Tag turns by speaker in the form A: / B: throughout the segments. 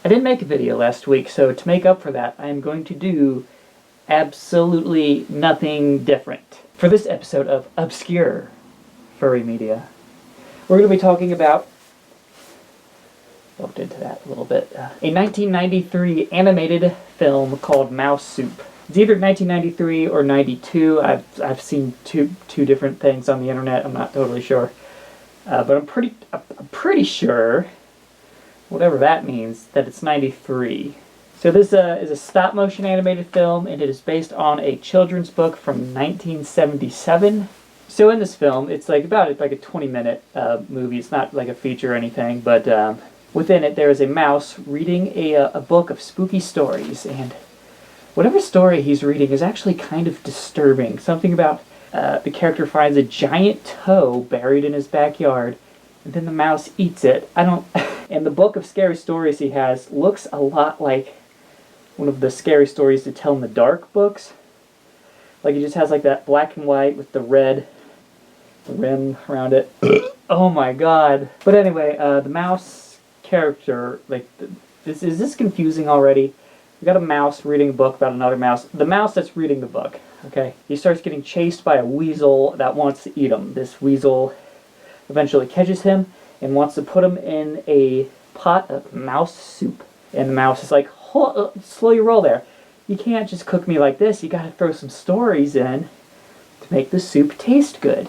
A: I didn't make a video last week, so to make up for that, I am going to do absolutely nothing different. For this episode of Obscure Furry Media, we're going to be talking about, looked into that a little bit, a 1993 animated film called Mouse Soup. It's either 1993 or 92. I've seen two different things on the internet. I'm not totally sure, but I'm pretty sure, whatever that means, that it's 93. So this is a stop-motion animated film, and it is based on a children's book from 1977. So in this film, it's like a 20-minute movie. It's not like a feature or anything, but within it there is a mouse reading a book of spooky stories, and whatever story he's reading is actually kind of disturbing. Something about the character finds a giant toe buried in his backyard, and then the mouse eats it. And the book of scary stories he has looks a lot like one of the scary stories to tell in the dark books. Like it just has like that black and white with the red rim around it. Oh my god. But anyway, the mouse character, is this confusing already? We got a mouse reading a book about another mouse. The mouse that's reading the book, okay? He starts getting chased by a weasel that wants to eat him. This weasel eventually catches him and wants to put him in a pot of mouse soup. And the mouse is like, slow your roll there. You can't just cook me like this. You gotta throw some stories in to make the soup taste good.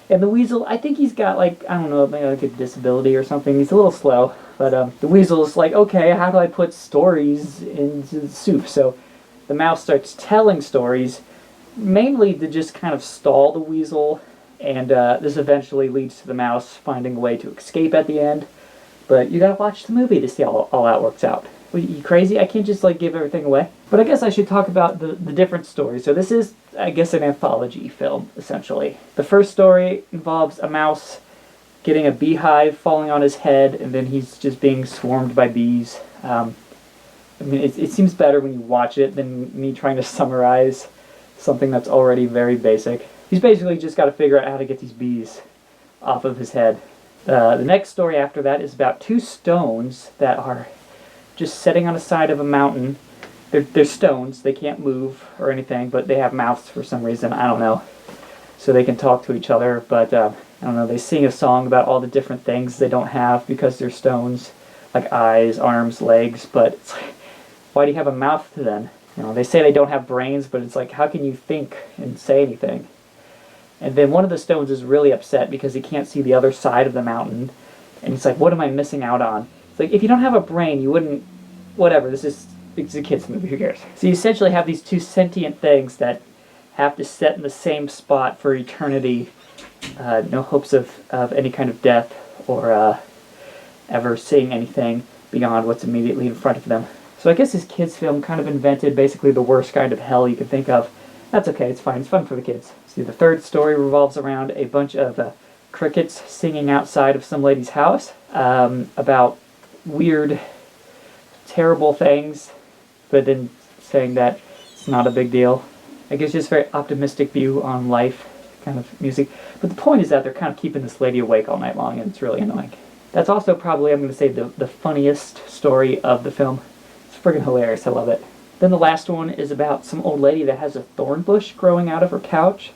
A: And the weasel, I think he's got maybe like a disability or something. He's a little slow. But the weasel's like, okay, how do I put stories into the soup? So the mouse starts telling stories, mainly to just kind of stall the weasel, and this eventually leads to the mouse finding a way to escape at the end. But you gotta watch the movie to see how all that works out. Are you crazy? I can't just give everything away. But I guess I should talk about the different stories. So this is, I guess, an anthology film, essentially. The first story involves a mouse getting a beehive falling on his head, and then he's just being swarmed by bees. It seems better when you watch it than me trying to summarize something that's already very basic. He's basically just got to figure out how to get these bees off of his head. The next story after that is about two stones that are just sitting on the side of a mountain. They're stones, they can't move or anything, but they have mouths for some reason, I don't know. So they can talk to each other, but I don't know, they sing a song about all the different things they don't have because they're stones, like eyes, arms, legs, but it's like, why do you have a mouth then? They say they don't have brains, but it's like, how can you think and say anything? And then one of the stones is really upset because he can't see the other side of the mountain, and it's like, what am I missing out on? It's like, if you don't have a brain, you wouldn't, whatever, it's a kid's movie, who cares? So you essentially have these two sentient things that have to sit in the same spot for eternity. No hopes of any kind of death or ever seeing anything beyond what's immediately in front of them. So I guess this kid's film kind of invented basically the worst kind of hell you could think of. That's okay, it's fine, it's fun for the kids. See, the third story revolves around a bunch of crickets singing outside of some lady's house about weird, terrible things, but then saying that it's not a big deal. I guess just a very optimistic view on life kind of music. But the point is that they're kind of keeping this lady awake all night long, and it's really annoying. That's also probably, I'm going to say, the funniest story of the film. It's friggin' hilarious, I love it. Then the last one is about some old lady that has a thorn bush growing out of her couch,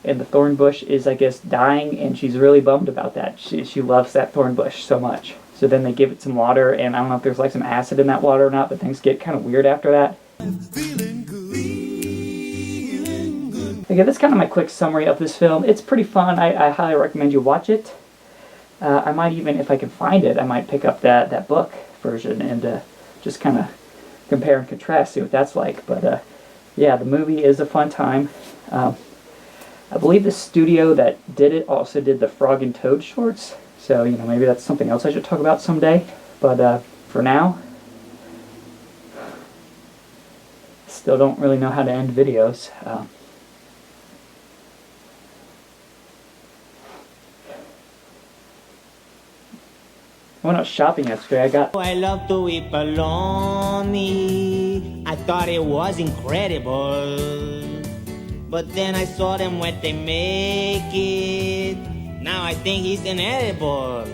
A: and the thorn bush is, I guess, dying, and she's really bummed about that. She loves that thorn bush so much. So then they give it some water, and I don't know if there's some acid in that water or not, but things get kind of weird after that. Okay, that's kind of my quick summary of this film. It's pretty fun. I highly recommend you watch it. I might even, if I can find it, I might pick up that book version and just kind of compare and contrast, see what that's like. But yeah, the movie is a fun time. I believe the studio that did it also did the Frog and Toad shorts. So, maybe that's something else I should talk about someday. But for now, still don't really know how to end videos. I went out shopping yesterday.
B: I love to eat bologna. I thought it was incredible. But then I saw them when they make it. Now I think he's inedible.